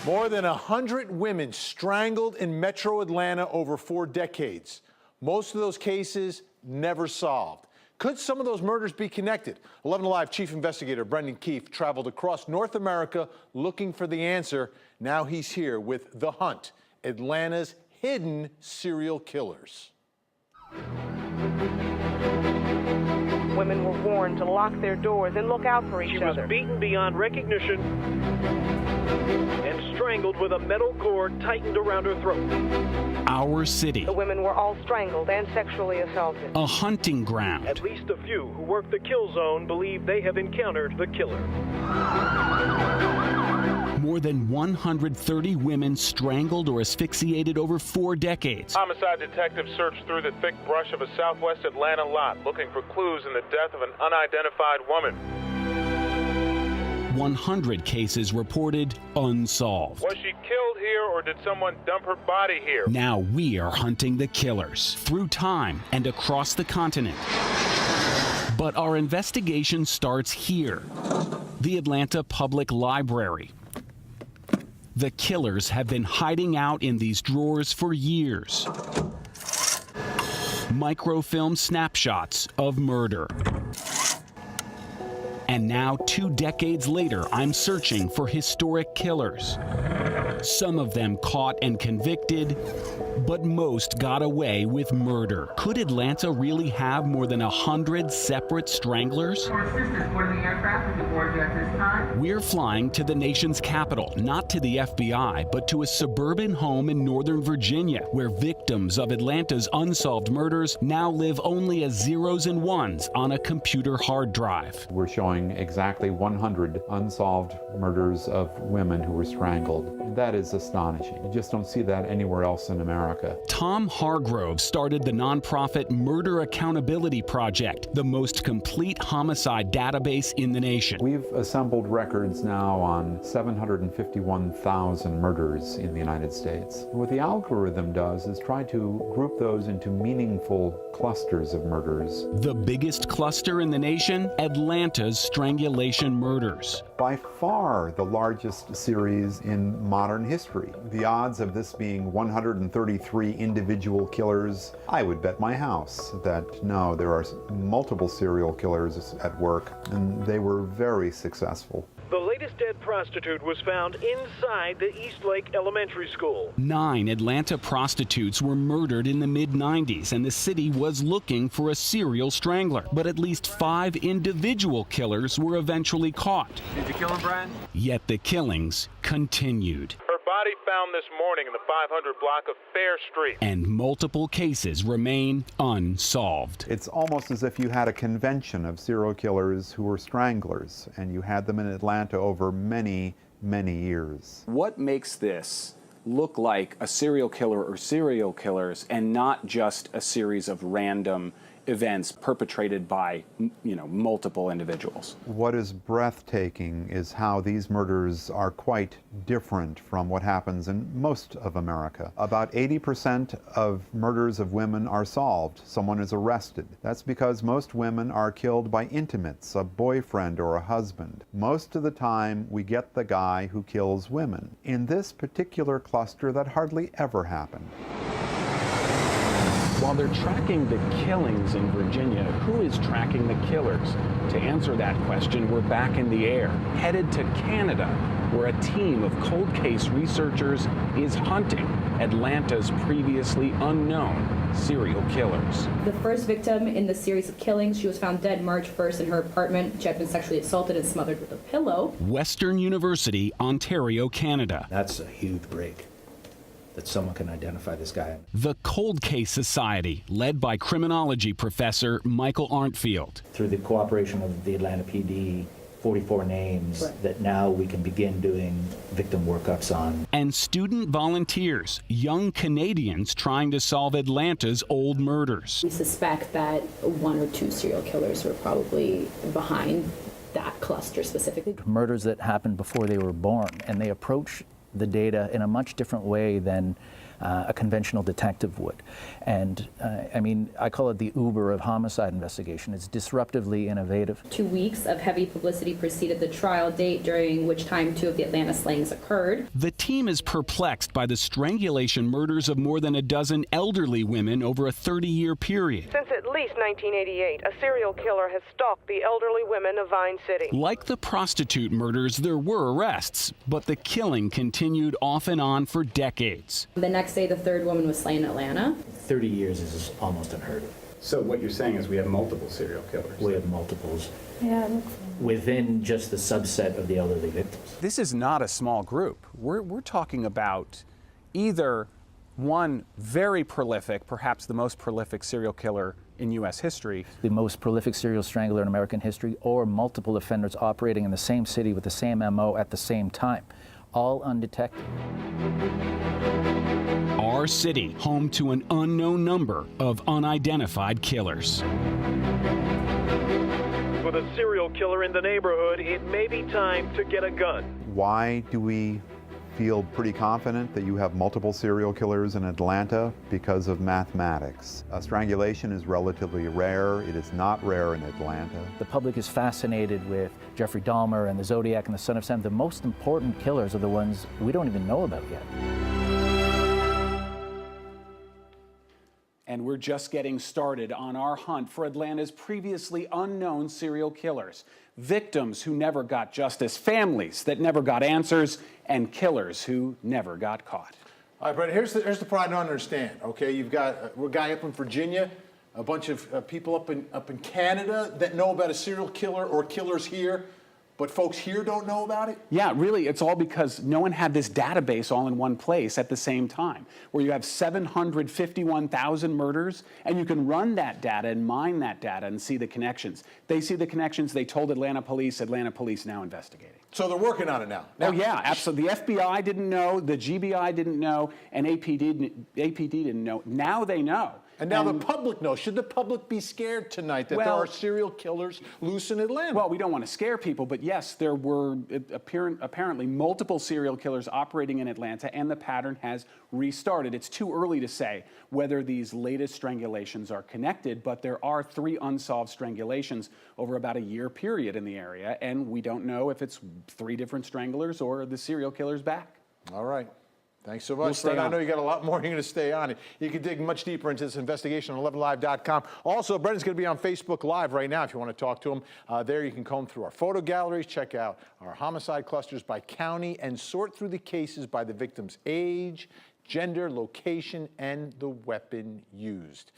More than 100 women strangled in metro Atlanta over 4 decades. Most of those cases never solved. Could some of those murders be connected? 11 Alive Chief Investigator Brendan Keefe traveled across North America looking for the answer. Now he's here with The Hunt, Atlanta's hidden serial killers. Women were warned to lock their doors and look out for each other. She was beaten beyond recognition and strangled with a metal cord tightened around her throat. Our city. The women were all strangled and sexually assaulted. A hunting ground. At least a few who work the kill zone believe they have encountered the killer. More than 130 women strangled or asphyxiated over 4 decades. Homicide detectives searched through the thick brush of a southwest Atlanta lot looking for clues in the death of an unidentified woman. 100 cases reported unsolved. Was she killed here or did someone dump her body here? Now we are hunting the killers through time and across the continent. But our investigation starts here, the Atlanta Public Library. The killers have been hiding out in these drawers for years. Microfilm snapshots of murder. And now, 2 decades later, I'm searching for historic killers. Some of them caught and convicted, but most got away with murder. Could Atlanta really have more than 100 separate stranglers? We're flying to the nation's capital, not to the FBI, but to a suburban home in Northern Virginia, where victims of Atlanta's unsolved murders now live only as zeros and ones on a computer hard drive. We're showing exactly 100 unsolved murders of women who were strangled. That is astonishing. You just don't see that anywhere else in America. Tom Hargrove started the nonprofit Murder Accountability Project, the most complete homicide database in the nation. We've assembled records now on 751,000 murders in the United States. What the algorithm does is try to group those into meaningful clusters of murders. The biggest cluster in the nation? Atlanta's strangulation murders. By far the largest series in modern history. The odds of this being 133 individual killers, I would bet my house that no, there are multiple serial killers at work, and they were very successful. The latest dead prostitute was found inside the Eastlake Elementary School. 9 Atlanta prostitutes were murdered in the mid-90s, and the city was looking for a serial strangler. But at least 5 individual killers were eventually caught. Did you kill him, Brian? Yet the killings continued. Her body found this morning in the 500 block of Fair Street. And multiple cases remain unsolved. It's almost as if you had a convention of serial killers who were stranglers, and you had them in Atlanta over many, many years. What makes this look like a serial killer or serial killers and not just a series of random events perpetrated by, multiple individuals? What is breathtaking is how these murders are quite different from what happens in most of America. About 80% of murders of women are solved. Someone is arrested. That's because most women are killed by intimates, a boyfriend or a husband. Most of the time, we get the guy who kills women. In this particular cluster, that hardly ever happened. While they're tracking the killings in Virginia, who is tracking the killers? To answer that question, we're back in the air, headed to Canada, where a team of cold case researchers is hunting Atlanta's previously unknown serial killers. The first victim in the series of killings, she was found dead March 1st in her apartment. She had been sexually assaulted and smothered with a pillow. Western University, Ontario, Canada. That's a huge break, that someone can identify this guy. The Cold Case Society, led by criminology professor Michael Arntfield. Through the cooperation of the Atlanta PD, 44 names that now we can begin doing victim workups on. And student volunteers, young Canadians trying to solve Atlanta's old murders. We suspect that 1 or 2 serial killers were probably behind that cluster specifically. Murders that happened before they were born, and they approach the data in a much different way than a conventional detective would. And I mean, I call it the Uber of homicide investigation. It's disruptively innovative. 2 weeks of heavy publicity preceded the trial date, during which time 2 of the Atlanta slayings occurred. The team is perplexed by the strangulation murders of more than a dozen elderly women over a 30-year period. Since at least 1988, a serial killer has stalked the elderly women of Vine City. Like the prostitute murders, there were arrests, but the killing continued off and on for decades. The next day, the third woman was slain in Atlanta. 30 years is almost unheard of. So what you're saying is we have multiple serial killers. We have multiples Yeah. within just the subset of the elderly victims. This is not a small group. We're talking about either one very prolific, perhaps the most prolific serial killer in U.S. history. The most prolific serial strangler in American history, or multiple offenders operating in the same city with the same MO at the same time, all undetected. Our city, home to an unknown number of unidentified killers. With a serial killer in the neighborhood, it may be time to get a gun. Why do we feel pretty confident that you have multiple serial killers in Atlanta? Because of mathematics. Strangulation is relatively rare. It is not rare in Atlanta. The public is fascinated with Jeffrey Dahmer and the Zodiac and the Son of Sam. The most important killers are the ones we don't even know about yet. And we're just getting started on our hunt for Atlanta's previously unknown serial killers. Victims who never got justice, families that never got answers, and killers who never got caught. All right, Brett, here's the part I don't understand, okay? You've got a guy up in Virginia, a bunch of people up in Canada that know about a serial killer or killers here, but folks here don't know about it? Yeah, really, it's all because no one had this database all in one place at the same time, where you have 751,000 murders, and you can run that data and mine that data and see the connections. They see the connections, they told Atlanta police now investigating. So they're working on it now. Oh yeah, absolutely. The FBI didn't know, the GBI didn't know, and APD didn't know. Now they know. And now the public knows. Should the public be scared tonight that there are serial killers loose in Atlanta? Well, we don't want to scare people, but yes, there were apparently multiple serial killers operating in Atlanta, and the pattern has restarted. It's too early to say whether these latest strangulations are connected, but there are 3 unsolved strangulations over about a year period in the area, and we don't know if it's 3 different stranglers or the serial killer's back. All right. Thanks so much, Brett. I know you got a lot more. You're going to stay on it. You can dig much deeper into this investigation on 11live.com. Also, Brendan's going to be on Facebook Live right now if you want to talk to him. There you can comb through our photo galleries, check out our homicide clusters by county, and sort through the cases by the victim's age, gender, location, and the weapon used.